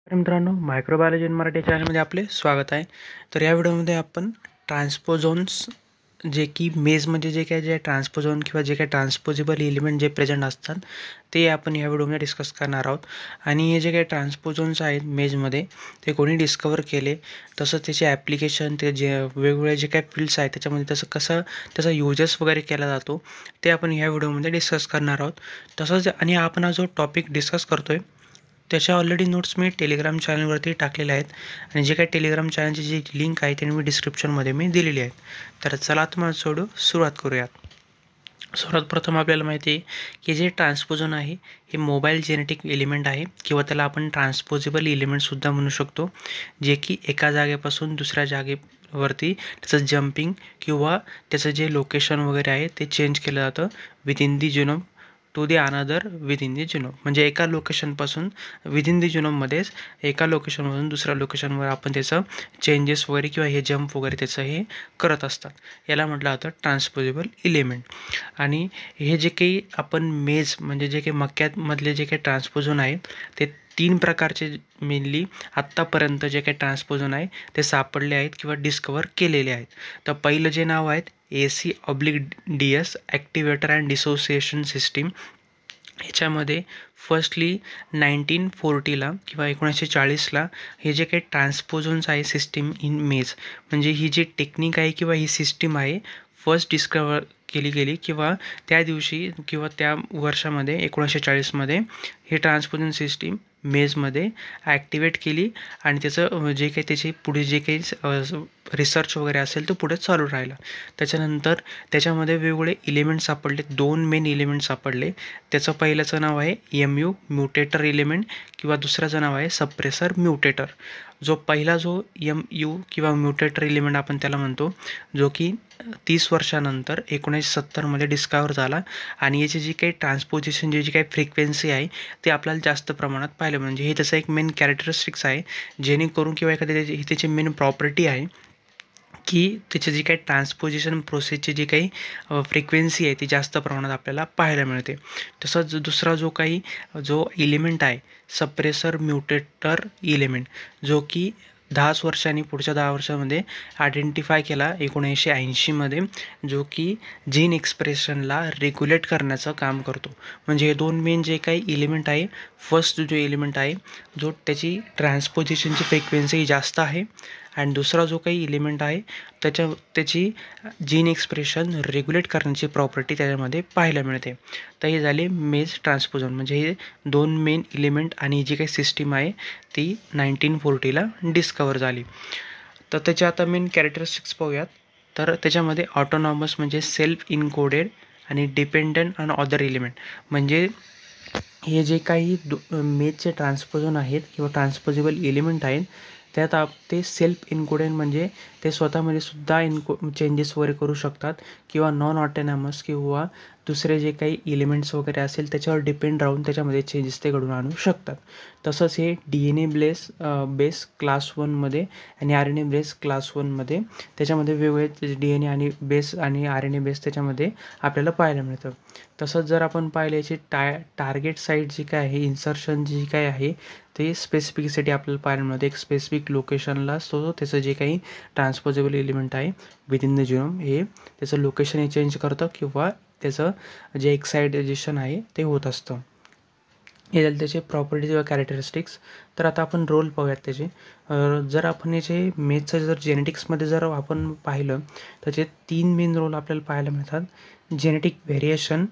तर मित्रांनो, microbiology in Marathi चॅनलमध्ये आपले स्वागत आहे. तर या व्हिडिओमध्ये आपण ट्रान्सपोझोन्स जे की मेजमध्ये जे ट्रान्सपोझोन किंवा जे काही ट्रान्सपोजेबल एलिमेंट जे प्रेझेंट असतात ते आपण या व्हिडिओमध्ये डिस्कस करणार आहोत. आणि हे जे काही ट्रान्सपोझोन्स आहेत मेजमध्ये ते कोणी डिस्कवर केले, तसंच त्याचे ॲप्लिकेशन, ते जे वेगवेगळे जे काही फील्ड्स आहेत त्याच्यामध्ये कसं त्याचा युजेस वगैरे केला जातो ते आपण ह्या व्हिडिओमध्ये डिस्कस करणार आहोत. तसंच आणि आपण हा जो टॉपिक डिस्कस करतो आहे त्याच्या ऑलरेडी नोट्स मी टेलिग्राम चॅनलवरती टाकलेल्या आहेत आणि जे काही टेलिग्राम चॅनलची जी लिंक आहे ती मी डिस्क्रिप्शनमध्ये मी दिलेली आहे. तर चला तुम्हाला सुरुवात करूयात. सर्वात प्रथम आपल्याला माहिती आहे की जे ट्रान्सपोझोन आहे हे मोबाईल जेनेटिक एलिमेंट आहे किंवा त्याला आपण ट्रान्सपोजेबल एलिमेंटसुद्धा म्हणू शकतो, जे की एका जागेपासून दुसऱ्या जागेवरती त्याचं जम्पिंग किंवा त्याचं जे लोकेशन वगैरे आहे ते चेंज केलं जातं within the genome to the another within the genome. म्हणजे एका लोकेशनपासून विदिन दी जिनोममध्येच एका लोकेशनमधून दुसऱ्या लोकेशनवर आपण त्याचं चेंजेस वगैरे किंवा हे जम्प वगैरे त्याचं हे करत असतात. याला म्हटलं जातं ट्रान्सपोजेबल एलिमेंट. आणि हे जे काही आपण मेज म्हणजे जे काही मक्यामधले जे काही ट्रान्सपोझोन आहे ते 3 प्रकारचे मेनली आत्तापर्यंत जे काही ट्रान्सपोझोन आहे ते सापडले आहेत किंवा डिस्कवर केलेले आहेत. तर पहिलं जे नाव आहेत AC/DS activator and dissociation system. ह्याच्यामध्ये फर्स्टली 1940ला किंवा 1940ला हे जे काही ट्रान्सपोझोन्स आहे सिस्टीम इन मेज, म्हणजे ही जी टेक्निक आहे किंवा ही सिस्टीम आहे फर्स्ट डिस्कवर केली गेली किंवा त्या दिवशी किंवा त्या वर्षामध्ये 1940मध्ये हे ट्रान्सपोझोन सिस्टीम मेजमध्ये ॲक्टिवेट केली आणि त्याचं जे काही त्याचे पुढे जे काही रिसर्च वगैरे असेल तो पुढे चालू राहिला. त्याच्यानंतर त्याच्यामध्ये वेगवेगळे एलिमेंट सापडले, 2 मेन एलिमेंट सापडले. त्याचं पहिल्याचं नाव आहे MU म्युटेटर एलिमेंट किंवा दुसऱ्याचं नाव आहे सप्रेसर म्युटेटर. जो पहिला जो MU किंवा म्युटेटर एलिमेंट आपण त्याला म्हणतो, जो की 30 वर्षानंतर 1970मध्ये डिस्कवर झाला आणि याची जी काही ट्रान्सपोजिशन जी काही फ्रिक्वेन्सी आहे ते आपल्याला जास्त प्रमाणात पाहिलं. म्हणजे हे त्याचं एक मेन कॅरेक्टरिस्टिक्स आहे, जेणेकरून किंवा एखाद्या त्याची मेन प्रॉपर्टी आहे की त्याची जी काही ट्रान्सपोजिशन प्रोसेसची जी काही फ्रिक्वेन्सी आहे ती जास्त प्रमाणात आपल्याला पाहायला मिळते. तसंच दुसरा जो एलिमेंट आहे सप्रेसर म्युटेटर एलिमेंट, जो की 10 वर्षांनी पुढच्या 10 वर्षामध्ये आयडेंटिफाय केला 1980मध्ये, जो की जीन एक्सप्रेशनला रेग्युलेट करण्याचं काम करतो. म्हणजे हे 2 मेन जे काही एलिमेंट आहे, फर्स्ट जो एलिमेंट आहे जो त्याची ट्रान्सपोजिशनची फ्रिक्वेन्सी जास्त आहे आणि दुसरा जो काही एलिमेंट आहे त्याची जीन एक्सप्रेशन रेग्युलेट करण्याची प्रॉपर्टी त्याच्यामध्ये पाहायला मिळते. तर हे झाले मेज ट्रान्सपोझोन, म्हणजे हे 2 मेन एलिमेंट आणि जी काही सिस्टीम आहे ती 1940ला डिस्कवर झाली. तर त्याच्या आता मेन कॅरेक्टरिस्टिक्स पाहूयात. तर त्याच्यामध्ये ऑटोनॉमस म्हणजे सेल्फ इनकोडेड आणि डिपेंडंट ऑन अदर एलिमेंट. म्हणजे हे जे काही मेजचे ट्रान्सपोझोन आहेत किंवा ट्रान्सपोजेबल एलिमेंट आहेत त्यात ते सेल्फ इनकोडेड म्हणजे ते स्वतःमध्ये सुद्धा चेंजेस वगैरे करू शकतात किंवा नॉन ऑटोनॉमस किंवा दुसरे जे काही एलिमेंट्स वगैरे असेल त्याच्यावर डिपेंड राहून त्याच्यामध्ये चेंजेस ते घडवून आणू शकतात. तसंच हे DNA बेस क्लास 1मध्ये आणि RNA बेस क्लास 1मध्ये त्याच्यामध्ये वेगवेगळे DNA आणि बेस आणि RNA बेस त्याच्यामध्ये आपल्याला पाहायला मिळतं. तसंच जर आपण पाहिलं याची टार्गेट साईट जी काय आहे, इन्सर्शन जी काय आहे ते स्पेसिफिकसाठी आपल्याला पाहायला मिळतं. एक स्पेसिफिक लोकेशनला त्याचं जे काही ट्रान्सपोजेबल एलिमेंट आहे विदिन द जिनोम हे त्याचं लोकेशन हे चेंज करतं किंवा त्याचं जे एक्सायटेशन आहे ते होत असतं. हे झाले त्याचे प्रॉपर्टीज किंवा कॅरेक्टरिस्टिक्स. तर आता आपण रोल पाहूयात त्याचे. जर आपण याचे मेजचं जर जेनेटिक्समध्ये जर आपण पाहिलं तर त्याचे 3 मेन रोल आपल्याला पाहायला मिळतात: जेनेटिक व्हेरिएशन,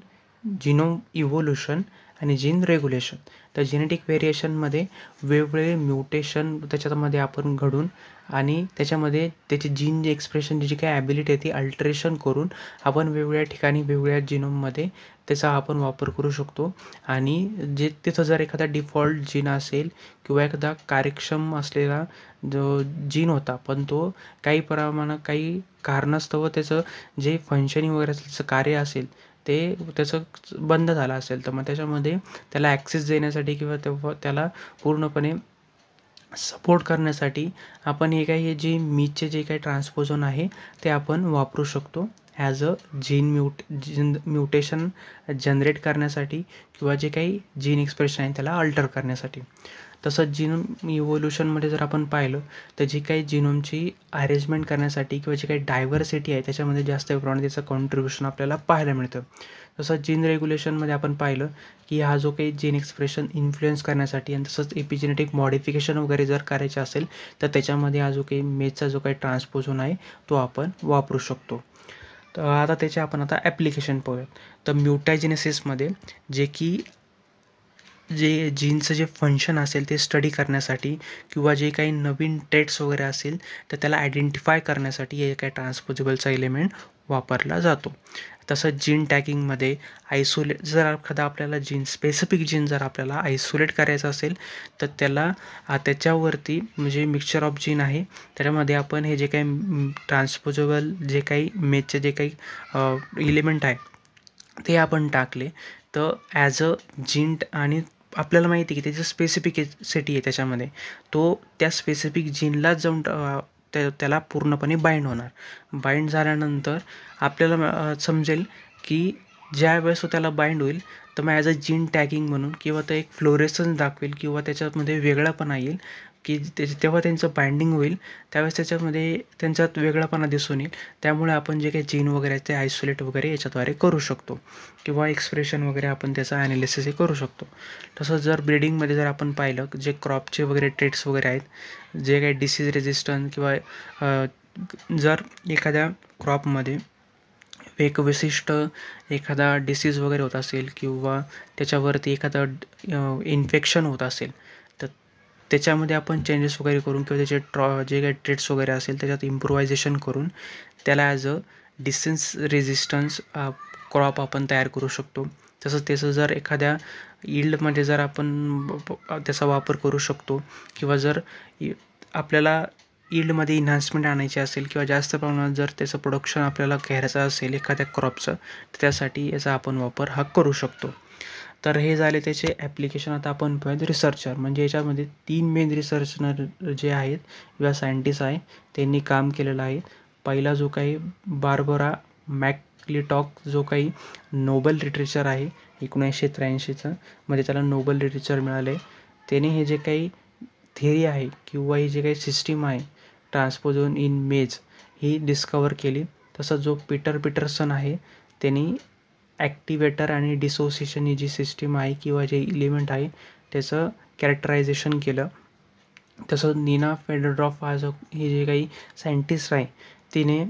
जिनोम इव्होल्युशन आणि जीन रेग्युलेशन. तर जेनेटिक व्हेरिएशनमध्ये वेगवेगळे म्युटेशन त्याच्यामध्ये आपण घडून आणि त्याच्यामध्ये त्याची जीन जी एक्सप्रेशन जी काही ॲबिलिटी आहे ती अल्टरेशन करून आपण वेगवेगळ्या ठिकाणी वेगवेगळ्या जिनोममध्ये त्याचा आपण वापर करू शकतो. आणि जे तिथं जर एखादा डिफॉल्ट जीन असेल किंवा एखादा कार्यक्षम असलेला जो जीन होता पण तो काही काही कारणास्तव त्याचं जे फंक्शनिंग वगैरे असेल त्याचं कार्य असेल ते त्याचं बंद झालं असेल, तर मग त्याच्यामध्ये त्याला ॲक्सेस देण्यासाठी किंवा त्याला पूर्णपणे सपोर्ट करण्यासाठी आपण हे जे मेजचे जे काही ट्रान्सपोझोन आहे ते आपण वापरू शकतो as a gene mutation generate करण्यासाठी किंवा जे काही जीन एक्सप्रेशन आहे त्याला अल्टर करण्यासाठी. तसंच जीनोम इव्होल्युशनमध्ये जर आपण पाहिलं तर जी काही जीनोमची अरेंजमेंट करण्यासाठी किंवा जी काही डायव्हर्सिटी आहे त्याच्यामध्ये जास्त प्रमाणात त्याचं कॉन्ट्रीब्युशन आपल्याला पाहायला मिळतं. तसंच जीन रेग्युलेशनमध्ये आपण पाहिलं की हा जो काही जीन एक्सप्रेशन इन्फ्लुएन्स करण्यासाठी आणि तसंच एपिजेनेटिक मॉडिफिकेशन वगैरे जर करायचे असेल तर त्याच्यामध्ये हा जो काही मेजचा जो काही ट्रान्सपोझोन आहे तो आपण वापरू शकतो. तर आता त्याचे आपण आता ॲप्लिकेशन पाहूयात. तर म्युटायजेनेसिसमध्ये जे की जीनचं जे फंक्शन असेल ते स्टडी करण्यासाठी किंवा जे काही नवीन ट्रेट्स वगैरे असेल तर त्याला आयडेंटिफाय करण्यासाठी हे काही ट्रान्सपोजेबलचा एलिमेंट वापरला जातो. तसंच जीन टॅगिंगमध्ये जर एखादा आपल्याला स्पेसिफिक जीन जर आपल्याला आयसोलेट करायचं असेल तर त्याच्यावरती म्हणजे मिक्सचर ऑफ जीन आहे त्याच्यामध्ये आपण हे जे काही ट्रान्सपोजेबल जे काही मेजचे जे काही एलिमेंट आहे ते आपण टाकले तर ॲज अ जीन आणि आपल्याला माहिती आहे की त्याचं स्पेसिफिकसिटी आहे त्याच्यामध्ये त्या स्पेसिफिक जीनलाच जाऊन त्याला पूर्णपणे बाइंड होणार. बाइंड झाल्यानंतर आपल्याला समजेल की ज्या वेळेस तो त्याला बाइंड होईल तर मग ॲज अ जीन टॅगिंग म्हणून किंवा तो एक फ्लोरेसन्स दाखवेल किंवा त्याच्यामध्ये वेगळापणा येईल की तेव्हा त्यांचं बाइंडिंग होईल त्यावेळेस त्याच्यामध्ये त्यांच्यात वेगळापणा दिसून येईल. त्यामुळे आपण जे काही जीन वगैरे आहे ते आयसोलेट वगैरे याच्याद्वारे करू शकतो किंवा एक्सप्रेशन वगैरे आपण त्याचा ॲनालिसिसही करू शकतो. तसंच जर ब्रीडिंगमध्ये जर आपण पाहिलं जे क्रॉपचे वगैरे ट्रेट्स वगैरे आहेत जे काही डिसीज रेजिस्टन्स किंवा जर एखाद्या क्रॉपमध्ये एक विशिष्ट एखादा डिसीज वगैरे होत असेल किंवा त्याच्यावरती एखादं इन्फेक्शन होत असेल तर त्याच्यामध्ये आपण चेंजेस वगैरे करून किंवा त्याचे जे काही ट्रेट्स वगैरे असेल त्याच्यात इम्प्रोव्हायझेशन करून त्याला as a disease resistance crop आपण तयार करू शकतो. तसंच त्याचं जर एखाद्या यील्डमध्ये जर आपण त्याचा वापर करू शकतो किंवा जर आपल्याला यील्डमध्ये इन्हान्समेंट आणायची असेल किंवा जास्त प्रमाणात जर त्याचं प्रोडक्शन आपल्याला घ्यायचं असेल एखाद्या क्रॉपचं तर त्यासाठी याचा आपण वापर हा करू शकतो. तर हे झाले त्याचे ॲप्लिकेशन. आता आपण पाहूयात रिसर्चर म्हणजे याच्यामध्ये 3 मेन रिसर्चर जे आहेत किंवा सायंटिस्ट आहे त्यांनी काम केलेलं आहे. पहिला जो काही बार्बरा मॅकक्लिंटॉक जो काही नोबेल लिटरेचर आहे 1983चं मध्ये त्याला नोबेल लिटरेचर मिळाले. त्याने हे जे काही थिअरी आहे किंवा ही जे काही सिस्टीम आहे ट्रान्सपोझोन इन मेज ही डिस्कवर केली. तसंच जो पीटरसन आहे त्यांनी ॲक्टिवेटर आणि डिसोसिएशन ही जी सिस्टीम आहे किंवा जे इलिमेंट आहे त्याचं कॅरेक्टरायझेशन केलं. तसंच नीना फेडरॉफ ही जे काही सायंटिस्ट आहे तिने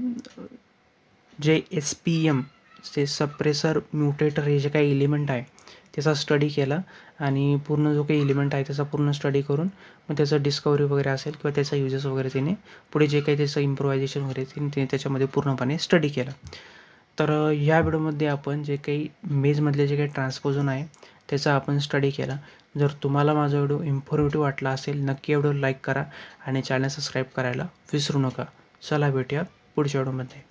जे SPM जे सप्रेसर म्युटेटर हे जे काही एलिमेंट आहे त्याचा स्टडी केला आणि पूर्ण जो काही एलिमेंट आहे त्याचा पूर्ण स्टडी करून मग त्याचं डिस्कवरी वगैरे असेल किंवा त्याचा युजेस वगैरे तिने पुढे जे काही त्याचं इम्प्रोव्हायझेशन वगैरे तिने त्याच्यामध्ये पूर्णपणे स्टडी केलं. तर ह्या व्हिडिओमध्ये आपण जे काही मेजमधले जे काही ट्रान्सपोझोन आहे त्याचा आपण स्टडी केला. जर तुम्हाला माझा व्हिडिओ इन्फॉर्मेटिव्ह वाटला असेल नक्की व्हिडिओ लाईक करा आणि चॅनल सबस्क्राईब करायला विसरू नका. चला भेटूया पुढच्या व्हिडिओमध्ये.